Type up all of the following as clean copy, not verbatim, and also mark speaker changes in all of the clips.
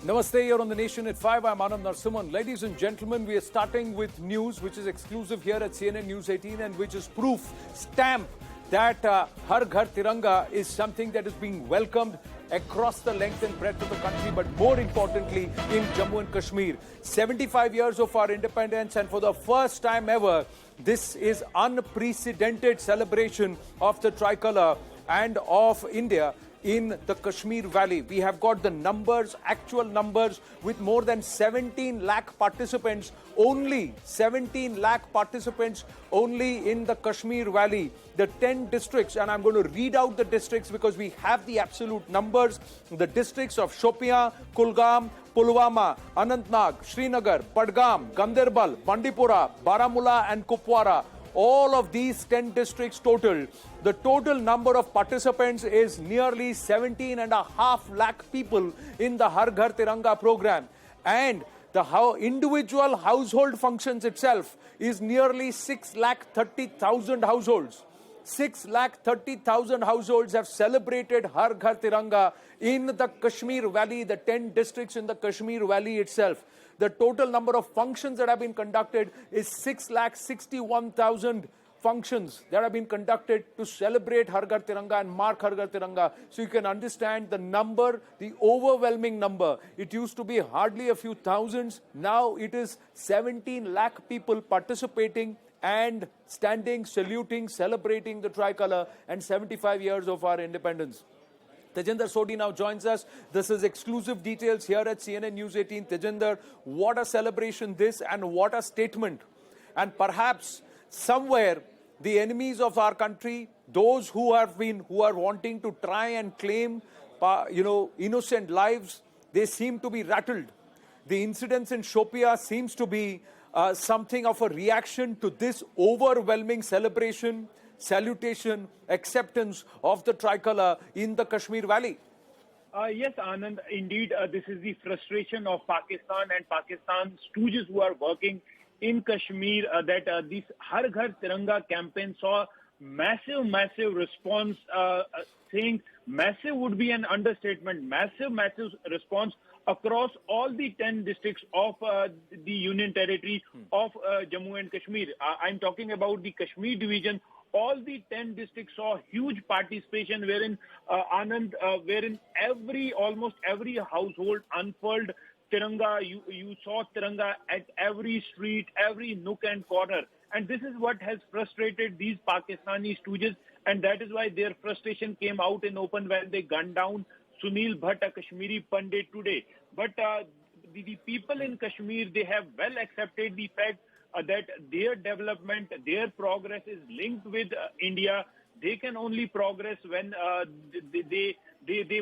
Speaker 1: Namaste, you're on the Nation at 5. I'm Anand Narsimhan. Ladies and gentlemen, we are starting with news which is exclusive here at CNN News 18 and which is proof, stamp that Har Ghar Tiranga is something that is being welcomed across the length and breadth of the country, but more importantly in Jammu and Kashmir. 75 years of our independence, and for the first time ever, this is unprecedented celebration of the tricolour and of India in the Kashmir Valley. We have got the numbers, actual numbers, with more than 17 lakh participants, only 17 lakh participants only in the Kashmir Valley. The 10 districts, and I'm going to read out the districts because we have the absolute numbers. The districts of Shopian, Kulgam, Pulwama, Anantnag, Srinagar, Padgam, Ganderbal, Bandipora, Baramulla and Kupwara. All of these 10 districts total, the total number of participants is nearly 17.5 lakh people in the Har Ghar Tiranga program. And the individual household functions itself is nearly 6,30,000 households. 6,30,000 households have celebrated Har Ghar Tiranga in the Kashmir Valley, the 10 districts in the Kashmir Valley itself. The total number of functions that have been conducted is 6,61,000 functions that have been conducted to celebrate Har Ghar Tiranga and mark Har Ghar Tiranga. So you can understand the number, the overwhelming number. It used to be hardly a few thousands. Now it is 17 lakh people participating and standing, saluting, celebrating the tricolour and 75 years of our independence. Tejinder Sodhi now joins us. This is exclusive details here at CNN News 18. Tejinder, what a celebration this and what a statement. And perhaps somewhere the enemies of our country, those who are wanting to try and claim, innocent lives, they seem to be rattled. The incidents in Shopia seems to be something of a reaction to this overwhelming celebration, salutation, acceptance of the tricolour in the Kashmir Valley.
Speaker 2: Yes, Anand, indeed, this is the frustration of Pakistan and Pakistan stooges who are working in Kashmir, that this Har Ghar Tiranga campaign saw massive response. Saying massive would be an understatement. Massive response across all the 10 districts of the Union Territory of Jammu and Kashmir. I'm talking about the Kashmir division. All the 10 districts saw huge participation wherein, wherein almost every household unfurled Tiranga. You saw Tiranga at every street, every nook and corner. And this is what has frustrated these Pakistani stooges. And that is why their frustration came out in open when they gunned down Sunil Bhatt, a Kashmiri Pandit today. But the people in Kashmir, they have well accepted the fact that their development, their progress is linked with India. They can only progress when they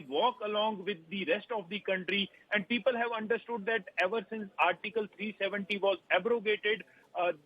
Speaker 2: walk along with the rest of the country. And people have understood that ever since Article 370 was abrogated,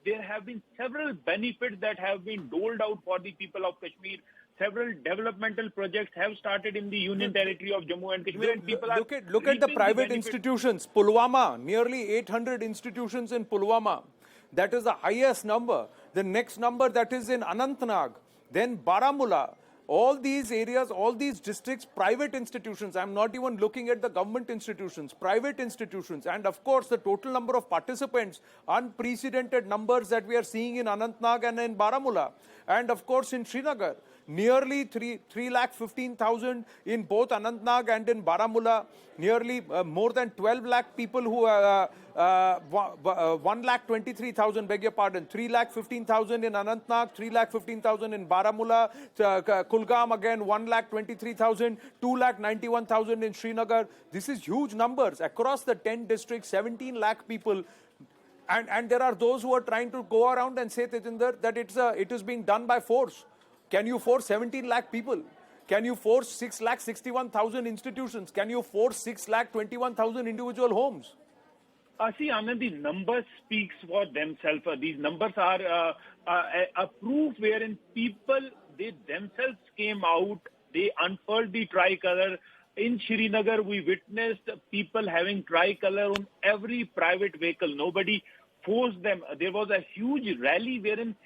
Speaker 2: there have been several benefits that have been doled out for the people of Kashmir. Several developmental projects have started in the Union Territory of Jammu and Kashmir. And people
Speaker 1: look at the private institutions. Pulwama, nearly 800 institutions in Pulwama. That is the highest number. The next number that is in Anantnag, then Baramulla. All these areas, all these districts, private institutions. I'm not even looking at the government institutions, private institutions. And of course, the total number of participants, unprecedented numbers that we are seeing in Anantnag and in Baramulla. And of course, in Srinagar, nearly 3,15,000 in both Anantnag and in Baramulla. Nearly more than 12 lakh people who 1,23,000, beg your pardon, 3,15,000 in Anantnag, 3,15,000 in Baramulla, Kulgam again 1,23,000, 2,91,000 in Srinagar. This is huge numbers across the 10 districts, 17 lakh people. And there are those who are trying to go around and say, Tejinder, that it is being done by force. Can you force 17 lakh people? Can you force 6,61,000 institutions? Can you force 6,21,000 individual homes?
Speaker 2: See, Anand, the numbers speaks for themselves. These numbers are a proof wherein people, they themselves came out, they unfurled the tricolour. In Srinagar, we witnessed people having tricolour on every private vehicle. Nobody forced them. There was a huge rally wherein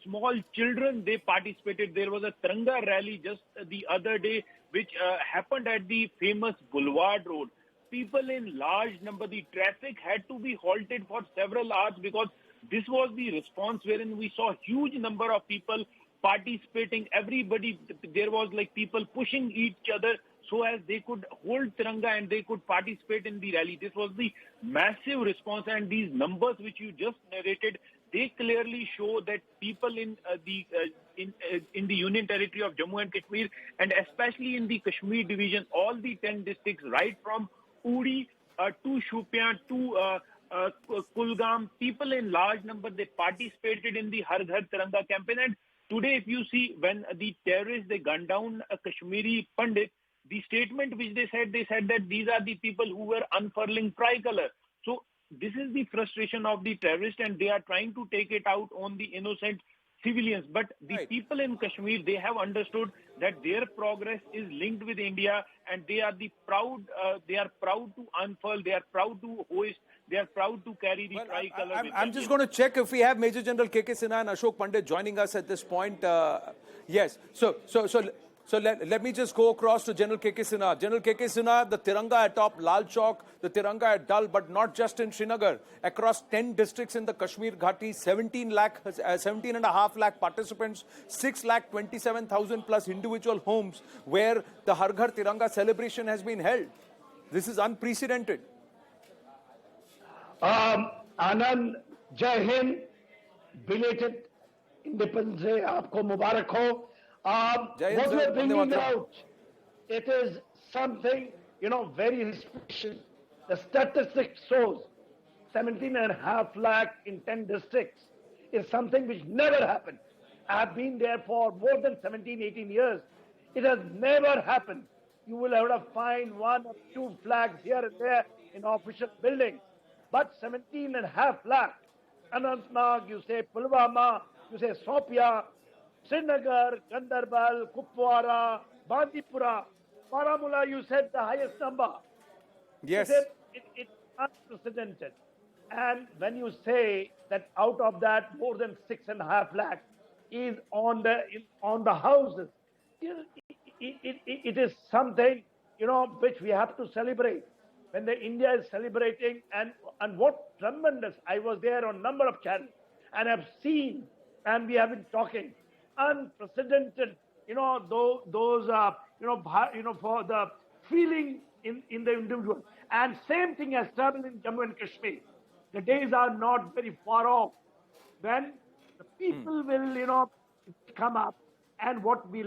Speaker 2: small children, they participated. There was a Tiranga rally just the other day, which happened at the famous Boulevard Road. people in large number. The traffic had to be halted for several hours because this was the response wherein we saw huge number of people participating. Everybody, there was like people pushing each other so as they could hold Tiranga and they could participate in the rally. This was the massive response, and these numbers which you just narrated, they clearly show that people in the Union Territory of Jammu and Kashmir, and especially in the Kashmir division, all the 10 districts, right from Uri to Shupian to Kulgam, people in large number, they participated in the Har Ghar Tiranga campaign. And today, if you see, when the terrorists, they gunned down a Kashmiri Pandit, the statement which they said that these are the people who were unfurling tricolor. So this is the frustration of the terrorists, and they are trying to take it out on the innocent civilians. But the people in Kashmir, they have understood that their progress is linked with India, and they are proud to unfurl, they are proud to hoist, they are proud to carry the tricolor.
Speaker 1: I'm just going to check if we have Major General K.K. Sinha and Ashok Pandit joining us at this point. Yes. So let me just go across to General K.K. Sinha. General K.K. Sinha, the Tiranga atop Lal Chowk, the Tiranga at Dal, but not just in Srinagar. Across 10 districts in the Kashmir Ghati, 17.5 lakh participants, 6,27,000 plus individual homes where the Har Ghar Tiranga celebration has been held. This is unprecedented.
Speaker 3: Anand, Jai Hind, belated Independence Day, aapko Mubarak ho. What we're bringing out, it is something, very special. The statistics shows 17.5 lakh in 10 districts is something which never happened. I have been there for more than 17, 18 years. It has never happened. You will have to find 1 or 2 flags here and there in official buildings. But 17.5 lakh, Anantnag, you say Pulwama, you say Sopia, Srinagar, Gandarbal, Kupwara, Bandipura, Baramulla, you said the highest number.
Speaker 1: Yes.
Speaker 3: It's unprecedented. And when you say that out of that, more than 6.5 lakh is on the houses, it is something, which we have to celebrate. When the India is celebrating, and what tremendous, I was there on number of channels and have seen, and we have been talking, unprecedented, those, for the feeling in the individual. And same thing has happened in Jammu and Kashmir. The days are not very far off when the people will, come up, and what we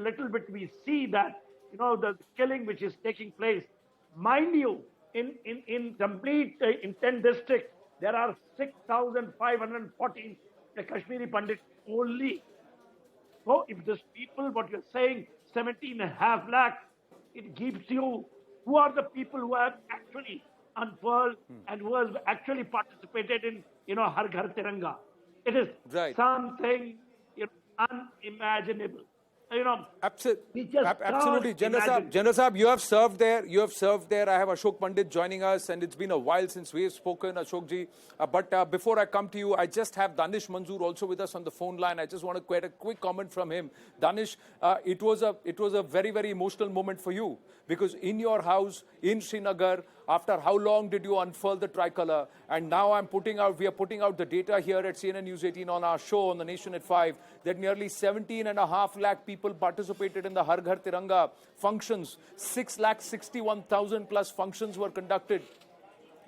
Speaker 3: see that, the killing which is taking place. Mind you, in complete, in 10 districts, there are 6,514 Kashmiri Pandits only. So if these people, what you're saying, 17.5 lakh, it gives you who are the people who have actually unfurled and who have actually participated in, Har Ghar Tiranga. It is something unimaginable.
Speaker 1: Absolutely. General Saab, you have served there. I have Ashok Pandit joining us, and it's been a while since we have spoken, Ashok ji. But before I come to you, I just have Danish Manzoor also with us on the phone line. I just want to get a quick comment from him. Danish, it was a very, very emotional moment for you, because in your house in Srinagar, after how long did you unfurl the tricolor? And now we are putting out the data here at CNN News 18 on our show on the Nation at 5 that nearly 17.5 lakh people participated in the Har Ghar Tiranga functions. 6,61,000 plus functions were conducted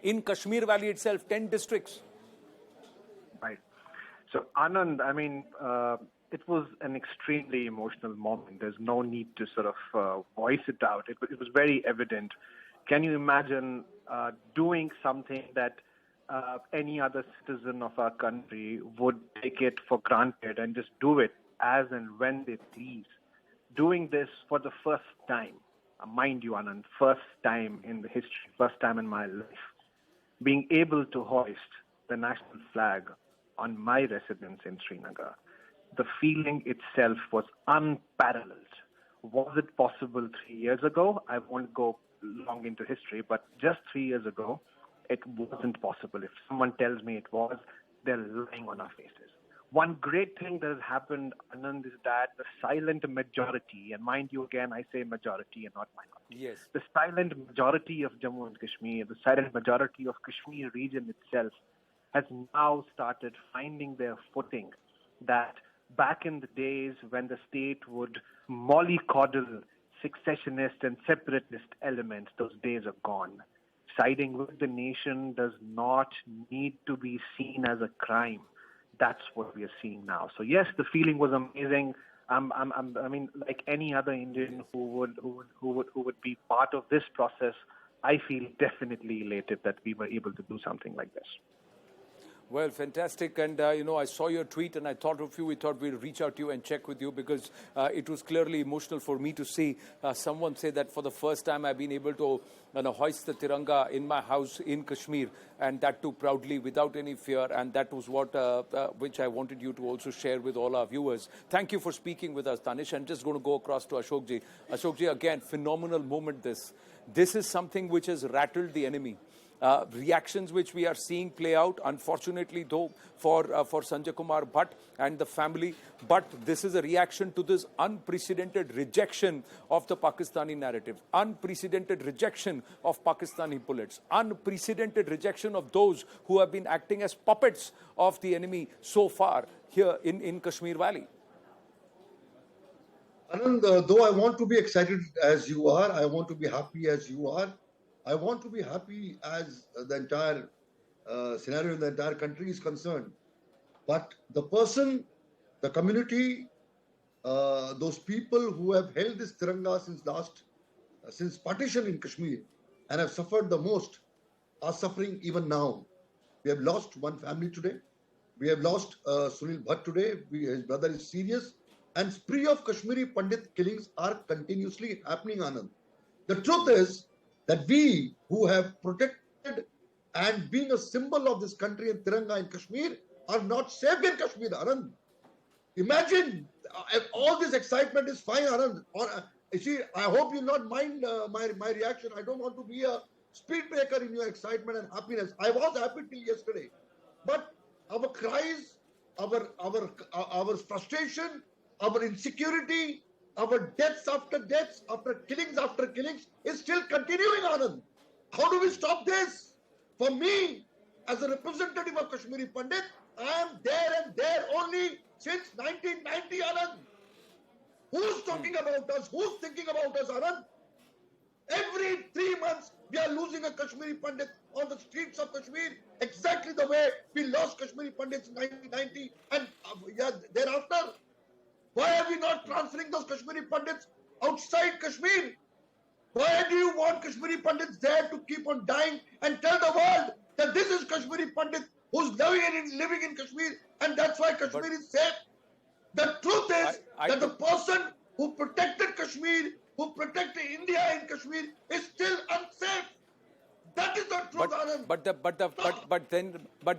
Speaker 1: in Kashmir Valley itself, 10 districts.
Speaker 4: Right. So Anand, it was an extremely emotional moment. There's no need to sort of voice it out. It was very evident. Can you imagine doing something that any other citizen of our country would take it for granted and just do it as and when they please? Doing this for the first time, mind you, Anand, first time in the history, first time in my life, being able to hoist the national flag on my residence in Srinagar. The feeling itself was unparalleled. Was it possible 3 years ago? I won't go long into history, but just 3 years ago, it wasn't possible. If someone tells me it was, they're lying on our faces. One great thing that has happened, Anand, is that the silent majority, and mind you again, I say majority and not minority.
Speaker 1: Yes.
Speaker 4: The silent majority of Jammu and Kashmir, the silent majority of Kashmir region itself has now started finding their footing, that back in the days when the state would mollycoddle secessionist and separatist elements, those days are gone. Siding with the nation does not need to be seen as a crime. That's what we are seeing now. So yes, the feeling was amazing. I mean, like any other Indian who would be part of this process, I feel definitely elated that we were able to do something like this.
Speaker 1: Well, fantastic. And, I saw your tweet and I thought of you. We thought we'd reach out to you and check with you because it was clearly emotional for me to see someone say that for the first time I've been able to hoist the Tiranga in my house in Kashmir, and that too proudly without any fear. And that was what which I wanted you to also share with all our viewers. Thank you for speaking with us, Tanish. I'm just going to go across to Ashokji. Ashokji, again, phenomenal moment this. This is something which has rattled the enemy. Reactions which we are seeing play out, unfortunately though, for Sanjay Kumar Bhatt and the family. But this is a reaction to this unprecedented rejection of the Pakistani narrative, unprecedented rejection of Pakistani bullets, unprecedented rejection of those who have been acting as puppets of the enemy so far here in Kashmir Valley.
Speaker 5: Anand, though I want to be excited as you are, I want to be happy as you are. I want to be happy as the entire scenario in the entire country is concerned. But the person, the community, those people who have held this Tiranga since partition in Kashmir and have suffered the most are suffering even now. We have lost one family today. We have lost Sunil Bhatt today. His brother is serious. And spree of Kashmiri Pandit killings are continuously happening, Anand. The truth is that we who have protected and being a symbol of this country and Tiranga in Kashmir are not safe in Kashmir, Anand. Imagine all this excitement is fine, Anand. You see, I hope you not mind my reaction. I don't want to be a speed breaker in your excitement and happiness. I was happy till yesterday. But our cries, our frustration, our insecurity, our deaths, after killings is still continuing, Anand. How do we stop this? For me, as a representative of Kashmiri Pandit, I am there and there only since 1990, Anand. Who's talking about us? Who's thinking about us, Anand? Every 3 months, we are losing a Kashmiri Pandit on the streets of Kashmir, exactly the way we lost Kashmiri Pandits in 1990 and thereafter. Why are we not transferring those Kashmiri Pandits outside Kashmir? Why do you want Kashmiri Pandits there to keep on dying and tell the world that this is Kashmiri Pandit who's living in Kashmir and that's why Kashmir is safe? The truth is that the person who protected Kashmir, who protected India in Kashmir is still unsafe. That is the truth, Anand.
Speaker 1: But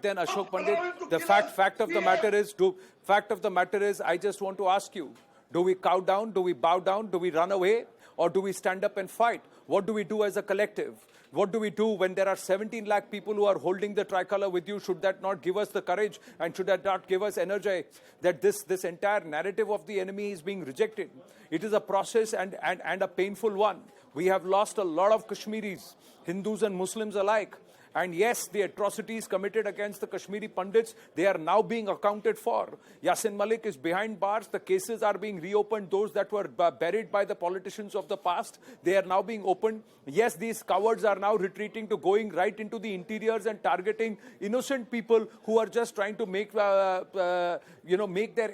Speaker 1: then Ashok Pandit, the fact of the matter is, I just want to ask you, do we cow down, do we bow down, do we run away, or do we stand up and fight? What do we do as a collective? What do we do when there are 17 lakh people who are holding the tricolor with you? Should that not give us the courage and should that not give us energy that this entire narrative of the enemy is being rejected? It is a process and a painful one. We have lost a lot of Kashmiris, Hindus and Muslims alike. And yes, the atrocities committed against the Kashmiri Pandits, they are now being accounted for. Yasin Malik is behind bars. The cases are being reopened. Those that were buried by the politicians of the past, they are now being opened. Yes, these cowards are now retreating to going right into the interiors and targeting innocent people who are just trying to make their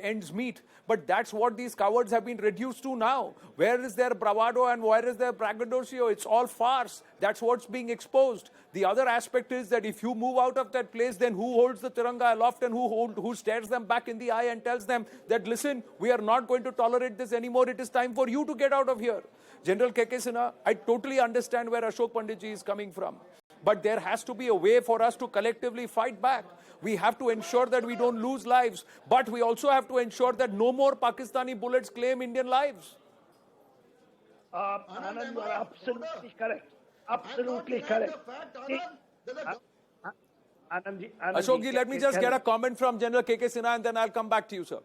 Speaker 1: ends meet. But that's what these cowards have been reduced to now. Where is their bravado and where is their braggadocio? It's all farce. That's what's being exposed. The other aspect is that if you move out of that place, then who holds the Tiranga aloft and who stares them back in the eye and tells them that, listen, we are not going to tolerate this anymore. It is time for you to get out of here. General K.K. Sinha, I totally understand where Ashok Panditji is coming from. But there has to be a way for us to collectively fight back. We have to ensure that we don't lose lives. But we also have to ensure that no more Pakistani bullets claim Indian lives.
Speaker 3: Anand, you are absolutely correct. Absolutely correct.
Speaker 1: Ashokji, let me just get a comment from General K.K. Sinha and then I'll come back to you, sir.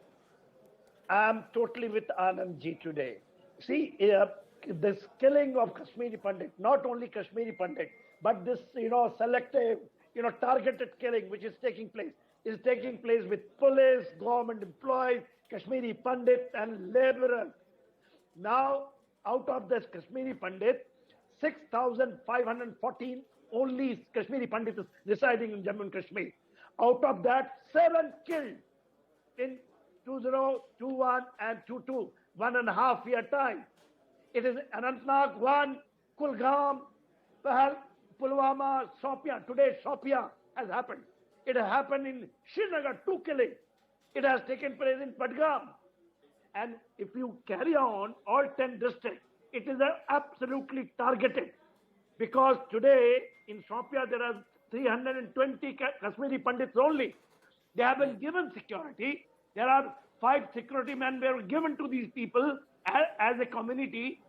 Speaker 3: I'm totally with Anandji today. See, this killing of Kashmiri Pandit, not only Kashmiri Pandit, but this, selective, targeted killing which is taking place with police, government employees, Kashmiri Pandit and laborers. Now, out of this Kashmiri Pandit, 6,514 only Kashmiri Pandits residing in Jammu and Kashmir. Out of that, 7 killed in 2021 and 22, 1.5 year time. It is Anantnag 1, Kulgam, Pulwama, Shopia. Today, Shopia has happened. It has happened in Srinagar, 2 killings. It has taken place in Padgam. And if you carry on all 10 districts, it is absolutely targeted. Because today in Shopia there are 320 Kashmiri Pandits only. They have been given security. There are 5 security men were given to these people as a community.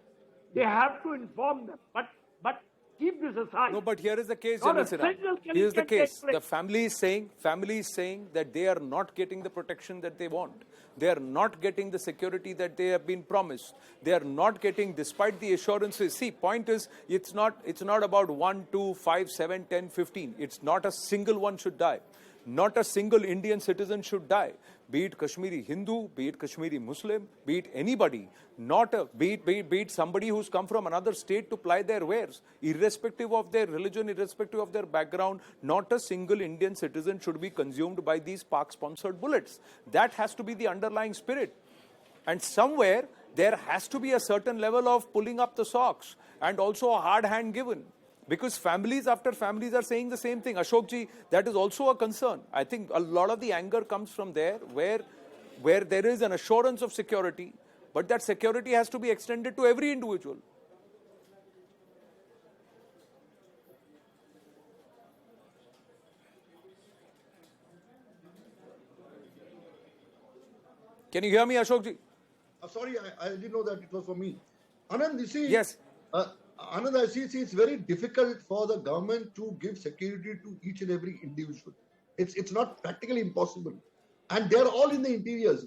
Speaker 3: They have to inform them. But keep this aside.
Speaker 1: No, but here is the case, General Sinha. Here is the case. The family is saying that they are not getting the protection that they want. They are not getting the security that they have been promised. They are not getting, despite the assurances. See, point is, it's not about 1, 2, 5, 7, 10, 15. It's not a single one should die. Not a single Indian citizen should die. Be it Kashmiri Hindu, be it Kashmiri Muslim, be it anybody, be it somebody who's come from another state to ply their wares, irrespective of their religion, irrespective of their background, not a single Indian citizen should be consumed by these Pak-sponsored bullets. That has to be the underlying spirit. And somewhere, there has to be a certain level of pulling up the socks and also a hard hand given. Because families after families are saying the same thing. Ashokji, that is also a concern. I think a lot of the anger comes from there, where there is an assurance of security, but that security has to be extended to every individual. Can you hear me, Ashokji?
Speaker 5: Sorry, I didn't know that it was for me. Anand, you see,
Speaker 1: yes.
Speaker 5: Anand, I see it's very difficult for the government to give security to each and every individual. It's not practically impossible. And they're all in the interiors.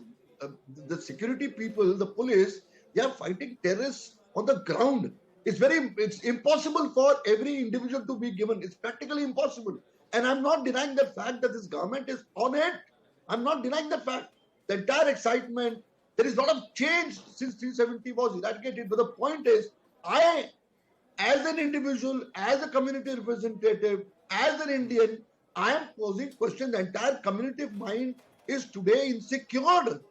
Speaker 5: The security people, the police, they are fighting terrorists on the ground. It's impossible for every individual to be given. It's practically impossible. And I'm not denying the fact that this government is on it. I'm not denying the fact. The entire excitement, there is a lot of change since 370 was eradicated. But the point is, as an individual, as a community representative, as an Indian, I am posing questions. The entire community mind is today insecure.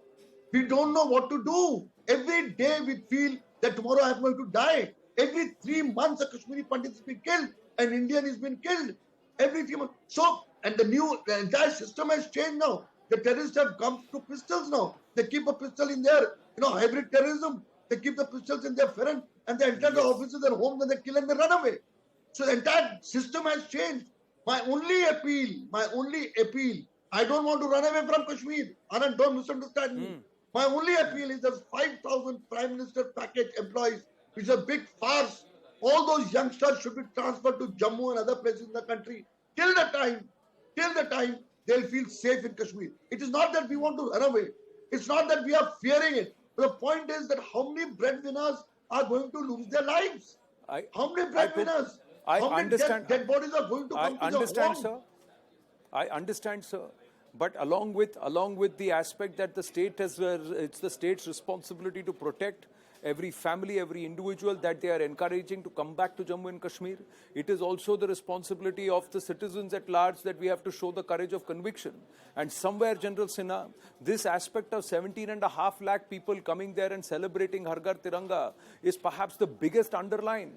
Speaker 5: We don't know what to do. Every day we feel that tomorrow I am going to die. Every 3 months a Kashmiri Pandit has been killed. An Indian has been killed. Every 3 months. So, and the entire system has changed now. The terrorists have come to pistols now. They keep a pistol in their, hybrid terrorism. They keep the pistols in their front and they enter the offices and homes and they kill and they run away. So the entire system has changed. My only appeal, I don't want to run away from Kashmir. Anand, don't misunderstand me. My only appeal is there's 5,000 Prime Minister package employees, which is a big farce. All those youngsters should be transferred to Jammu and other places in the country till the time they'll feel safe in Kashmir. It is not that we want to run away. It's not that we are fearing it. But the point is that how many breadwinners are going to lose their lives? How many breadwinners? How many dead bodies are going to come to their home?
Speaker 1: I understand, sir. But along with the aspect that the state has, it's the state's responsibility to protect every family, every individual that they are encouraging to come back to Jammu and Kashmir. It is also the responsibility of the citizens at large that we have to show the courage of conviction. And somewhere, General Sinha, this aspect of 17.5 lakh people coming there and celebrating Har Ghar Tiranga is perhaps the biggest underline.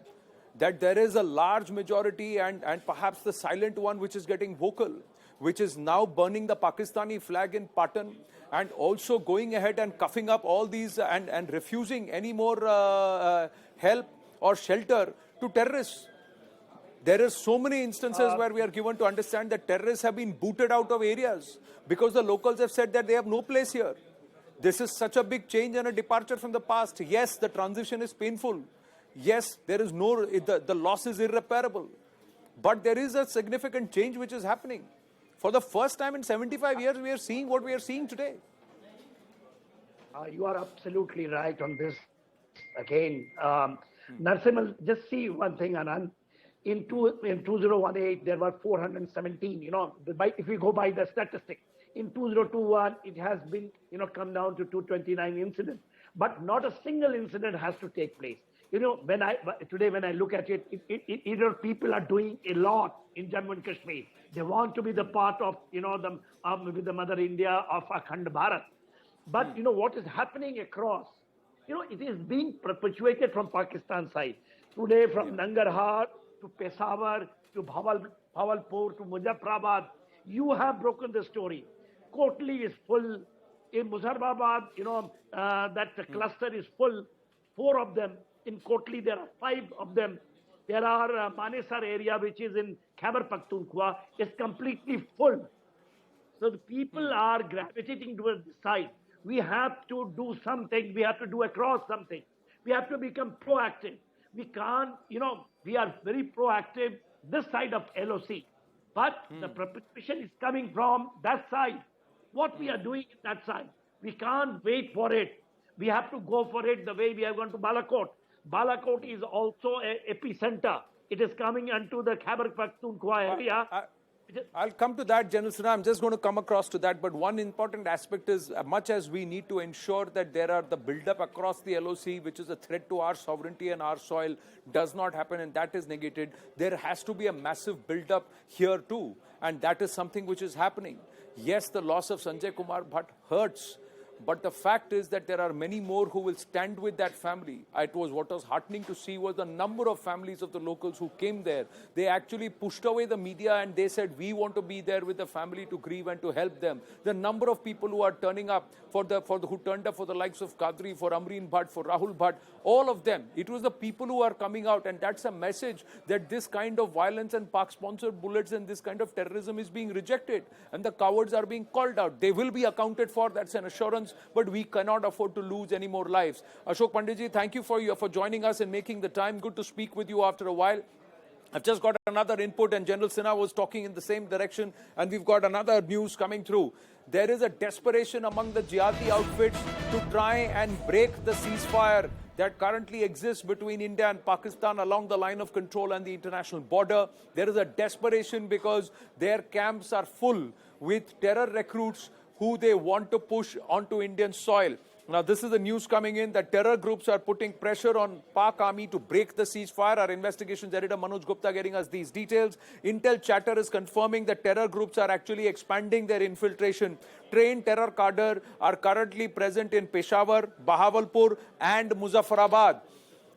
Speaker 1: That there is a large majority and perhaps the silent one which is getting vocal, which is now burning the Pakistani flag in Patan and also going ahead and cuffing up all these and refusing any more help or shelter to terrorists. There are so many instances where we are given to understand that terrorists have been booted out of areas because the locals have said that they have no place here. This is such a big change and a departure from the past. Yes, the transition is painful. Yes, there is the loss is irreparable. But there is a significant change which is happening. For the first time in 75 years, we are seeing what we are seeing today.
Speaker 3: You are absolutely right on this. Again, Narsimhan, just see one thing, Anand. In 2018, there were 417. If we go by the statistic, in 2021, it has been come down to 229 incidents. But not a single incident has to take place. When I look at it, people are doing a lot in Jammu and Kashmir. They want to be the part of with the Mother India of Akhand Bharat. But what is happening across, it is being perpetuated from Pakistan side. Today, from Nangarhar to Peshawar to Bhavalpur to Muzaffarabad, you have broken the story. Kotli is full. In Muzaffarabad, that cluster is full. 4 of them. In Kotli, there are 5 of them. There are Manesar area, which is in Khyber Pakhtunkhwa, is completely full. So the people are gravitating towards this side. We have to do something. We have to do across something. We have to become proactive. We can't, we are very proactive this side of LOC. But the perpetuation is coming from that side. What we are doing in that side, we can't wait for it. We have to go for it the way we have gone to Balakot. Balakot is also an epicenter. It is coming into the Khyber Pakhtunkhwa area.
Speaker 1: I'll come to that, General Sinha. I'm just going to come across to that. But one important aspect is, much as we need to ensure that there are the build-up across the LOC, which is a threat to our sovereignty and our soil, does not happen, and that is negated. There has to be a massive build-up here too. And that is something which is happening. Yes, the loss of Sanjay Kumar Bhatt hurts. But the fact is that there are many more who will stand with that family. What was heartening to see was the number of families of the locals who came there. They actually pushed away the media and they said, we want to be there with the family to grieve and to help them. The number of people who are turning up who turned up for the likes of Qadri, for Amreen Bhatt, for Rahul Bhatt, all of them. It was the people who are coming out, and that's a message that this kind of violence and Pak-sponsored bullets and this kind of terrorism is being rejected. And the cowards are being called out. They will be accounted for. That's an assurance. But we cannot afford to lose any more lives. Ashok Panditji, thank you for joining us and making the time. Good to speak with you after a while. I've just got another input, and General Sinha was talking in the same direction, and we've got another news coming through. There is a desperation among the jihadi outfits to try and break the ceasefire that currently exists between India and Pakistan along the line of control and the international border. There is a desperation because their camps are full with terror recruits who they want to push onto Indian soil. Now, this is the news coming in that terror groups are putting pressure on Pak army to break the ceasefire. Our investigations editor Manoj Gupta getting us these details. Intel chatter is confirming that terror groups are actually expanding their infiltration. Trained terror cadre are currently present in Peshawar, Bahawalpur and Muzaffarabad.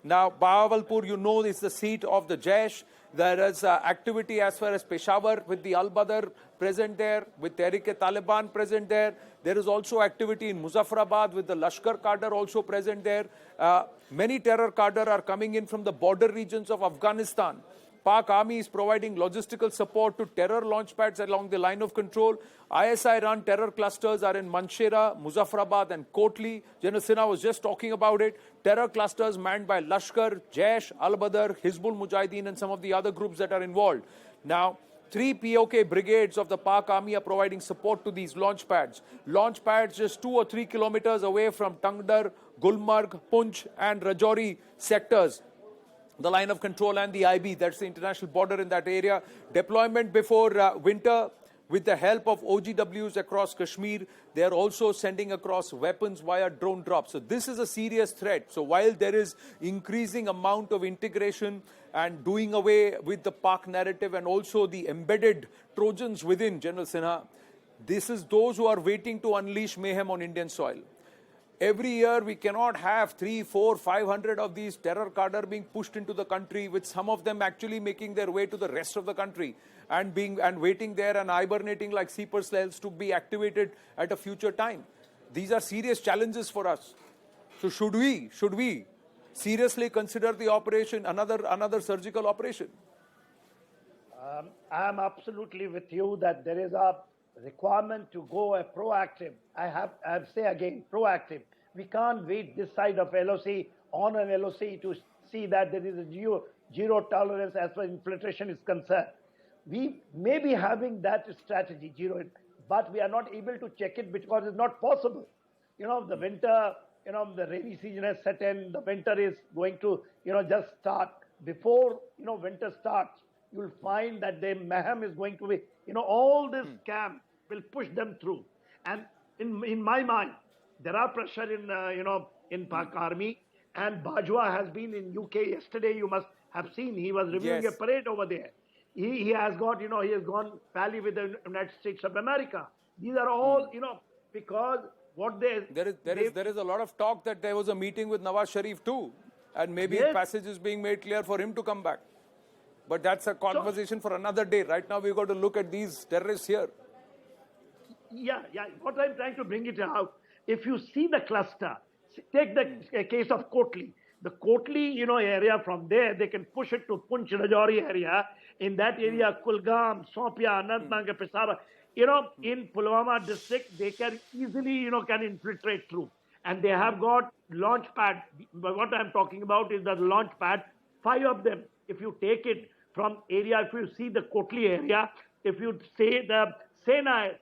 Speaker 1: Now, Bahawalpur, is the seat of the Jaish. There is activity as far as Peshawar with the Al-Badr present there, with Tehrik-e-Taliban present there. There is also activity in Muzaffarabad with the Lashkar cadre also present there. Many terror cadre are coming in from the border regions of Afghanistan. Pak army is providing logistical support to terror launchpads along the line of control. ISI-run terror clusters are in Manshera, Muzaffarabad and Kotli. General Sinha was just talking about it. Terror clusters manned by Lashkar, Jaish, Al-Badr, Hizbul Mujahideen and some of the other groups that are involved. Now, 3 POK brigades of the Pak army are providing support to these launch pads. Launch pads just 2 or 3 kilometers away from Tangdar, Gulmarg, Punch and Rajouri sectors. The line of control and the IB, that's the international border in that area. Deployment before winter with the help of OGWs across Kashmir. They are also sending across weapons via drone drops. So this is a serious threat. So while there is increasing amount of integration and doing away with the Pak narrative and also the embedded Trojans within, General Sinha, this is those who are waiting to unleash mayhem on Indian soil. Every year, we cannot have 300, 400, 500 of these terror cadre being pushed into the country, with some of them actually making their way to the rest of the country and waiting there and hibernating like sleeper cells to be activated at a future time. These are serious challenges for us. So should we seriously consider the operation, another surgical operation?
Speaker 3: I am absolutely with you that there is a requirement to go proactive. I say again, proactive. We can't wait this side of LOC, on an LOC, to see that there is a zero tolerance as far as infiltration is concerned. we may be having that strategy, zero in, but we are not able to check it because it's not possible. The winter, the rainy season has set in, the winter is going to, just start. Before, winter starts, you'll find that the mayhem is going to be, all this camp will push them through. And in my mind, there are pressure in Pak Army, and Bajwa has been in UK yesterday. You must have seen he was reviewing a parade over there. He has got, he has gone pally with the United States of America. These are all, because what
Speaker 1: there is a lot of talk that there was a meeting with Nawaz Sharif too, and maybe passage is being made clear for him to come back. But that's a conversation for another day. Right now, we've got to look at these terrorists here.
Speaker 3: Yeah. What I'm trying to bring it out, if you see the cluster, take the case of Kotli. The Kotli, area, from there, they can push it to Punch Rajouri area. In that area, Kulgam, Sopia, Anantnag, Pesara, in Pulwama district, they can easily, can infiltrate through. And they have got launch pad. What I'm talking about is the launch pad, 5 of them. If you take it from area, if you see the Kotli area, if you say the Sena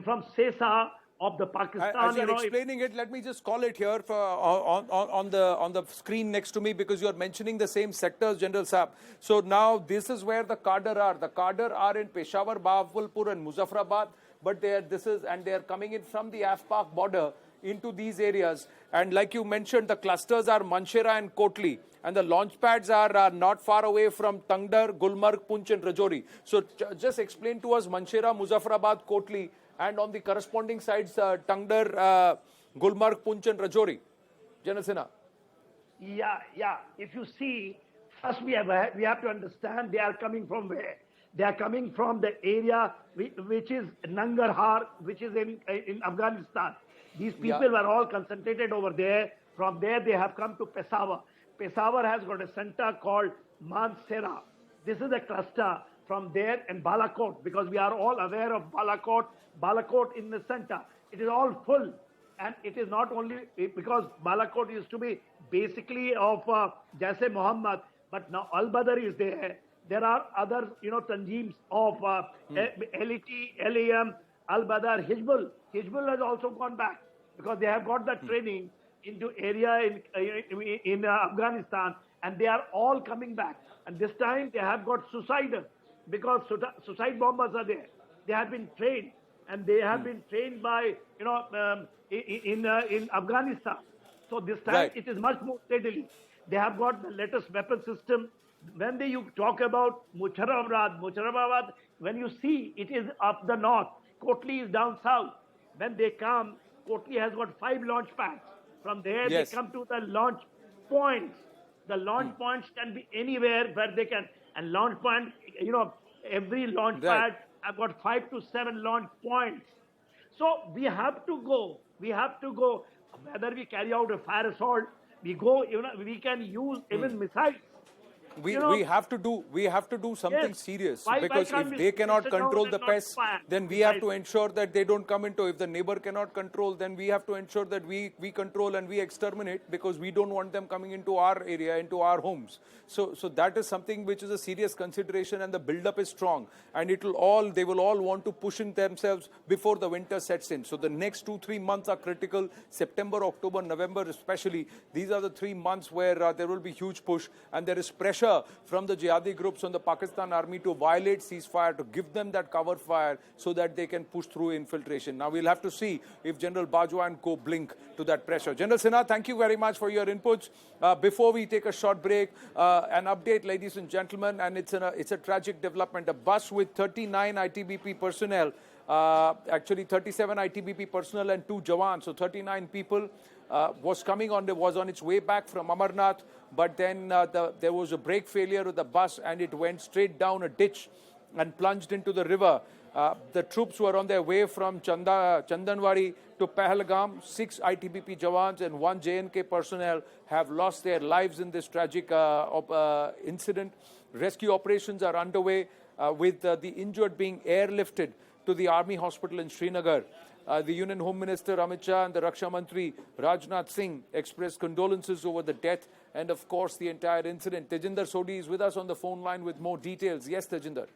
Speaker 3: from Sesa of the Pakistan,
Speaker 1: as you're explaining it, let me just call it here on the screen next to me, because you're mentioning the same sectors, General Saab. So now this is where the cadre are. The cadre are in Peshawar, Bahawalpur and Muzaffarabad, but they are coming in from the Af-Pak border into these areas. And like you mentioned, the clusters are Manshera and Kotli. And the launch pads are not far away from Tangdar, Gulmarg, Punch and Rajouri. So just explain to us Manshera, Muzaffarabad, Kotli, and on the corresponding sides, Tangdar, Gulmarg, Punch and Rajouri. General Sinha.
Speaker 3: Yeah. If you see, first we have to understand they are coming from where? They are coming from the area which is Nangarhar, which is in Afghanistan. These people were all concentrated over there. From there, they have come to Peshawar. Peshawar has got a center called Mansehra. This is a cluster from there, and Balakot, because we are all aware of Balakot. Balakot in the center. It is all full. And it is not only because Balakot used to be basically of Jaise Muhammad, but now Al-Badr is there. There are other, tanjeems of LET, LAM, Al-Badr, Hizbul. Hizbul has also gone back because they have got that training into area in Afghanistan, and they are all coming back. And this time they have got suiciders because suicide bombers are there. They have been trained, and they have been trained by in Afghanistan. So this time it is much more steadily. They have got the latest weapon system. When you talk about Muzaffarabad, when you see it is up the north, Kotli is down south. When they come, Kotli has got 5 launch pads. From there, they come to the launch points. The launch points can be anywhere where they can. And launch point, every launch pad have got 5 to 7 launch points. So we have to go. Whether we carry out a fire assault, we can use even missiles.
Speaker 1: We have to do something serious, because if they cannot control the pest, then we have to ensure that they don't come into. If the neighbor cannot control, then we have to ensure that we control and we exterminate, because we don't want them coming into our area, into our homes. So that is something which is a serious consideration, and the build-up is strong, and they will all want to push in themselves before the winter sets in. So the next 2-3 months are critical. September, October, November especially. These are the 3 months where there will be huge push, and there is pressure from the jihadi groups on the Pakistan army to violate ceasefire, to give them that cover fire so that they can push through infiltration. Now we'll have to see if General Bajwa and co blink to that pressure. General Sinha, thank you very much for your inputs. Before we take a short break, an update, ladies and gentlemen, and it's a tragic development. A bus with 39 ITBP personnel, actually 37 ITBP personnel and 2 jawans, so 39 people, was on its way back from Amarnath, but then there was a brake failure with the bus, and it went straight down a ditch and plunged into the river. The troops were on their way from Chandanwadi to Pahalgam. 6 ITBP jawans and 1 JNK personnel have lost their lives in this tragic incident. Rescue operations are underway, with the injured being airlifted to the Army Hospital in Srinagar. The Union Home Minister Amit Shah and the Raksha Mantri Rajnath Singh expressed condolences over the death and, of course, the entire incident. Tejinder Sodhi is with us on the phone line with more details. Yes, Tejinder.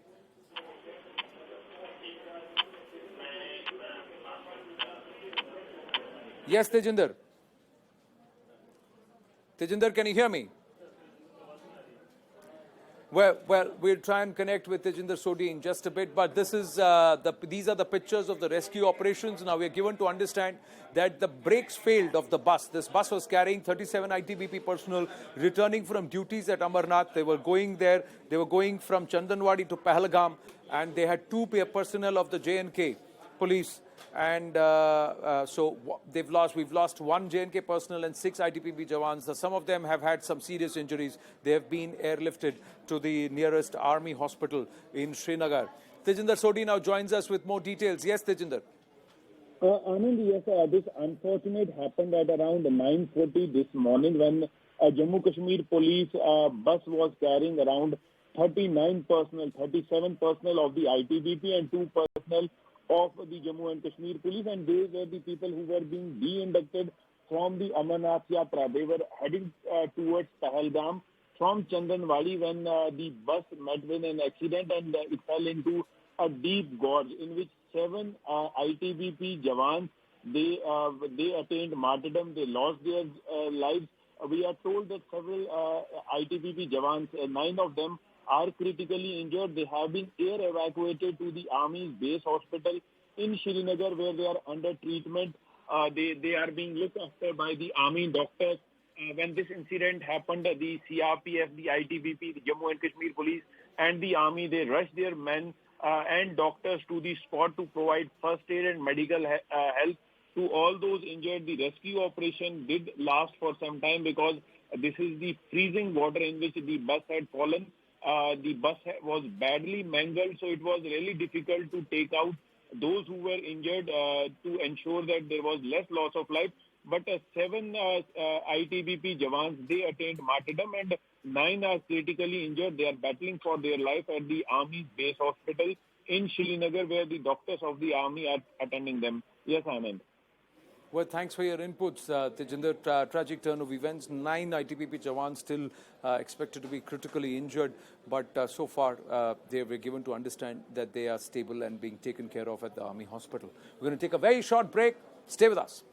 Speaker 1: Yes, Tejinder. Tejinder, can you hear me? Well, we'll try and connect with Tejinder Sodhi in just a bit, but this is these are the pictures of the rescue operations. Now, we are given to understand that the brakes failed of the bus. This bus was carrying 37 ITBP personnel returning from duties at Amarnath. They were going there. They were going from Chandanwadi to Pahalgam, and they had two personnel of the J&K police. And so we've lost one J&K personnel and 6 ITBP jawans. Some of them have had some serious injuries. They have been airlifted to the nearest army hospital in Srinagar. Tejinder Sodhi now joins us with more details. Yes, Tejinder.
Speaker 2: Anand, yes, this unfortunate happened at around 9:40 this morning when Jammu Kashmir police bus was carrying around 39 personnel, 37 personnel of the ITBP and 2 personnel of the Jammu and Kashmir police, and they were the people who were being de-inducted from the Amarnath Yatra. They were heading towards Pahalgam from Chandanwadi when the bus met with an accident and it fell into a deep gorge in which 7 ITBP jawans, they attained martyrdom, they lost their lives. We are told that several ITBP jawans, 9 of them, are critically injured. They have been air evacuated to the Army's base hospital in Srinagar where they are under treatment. They are being looked after by the Army doctors. When this incident happened, the CRPF, the ITBP, the Jammu and Kashmir Police and the Army, they rushed their men and doctors to the spot to provide first aid and medical help to all those injured. The rescue operation did last for some time because this is the freezing water in which the bus had fallen. The bus was badly mangled, so it was really difficult to take out those who were injured to ensure that there was less loss of life. But 7 ITBP jawans, they attained martyrdom and 9 are critically injured. They are battling for their life at the Army's base hospital in Srinagar where the doctors of the Army are attending them. Yes, Anand.
Speaker 1: Well, thanks for your inputs, Tejinder. Tragic turn of events. 9 ITBP jawans still expected to be critically injured, but so far they were given to understand that they are stable and being taken care of at the Army hospital. We're going to take a very short break. Stay with us.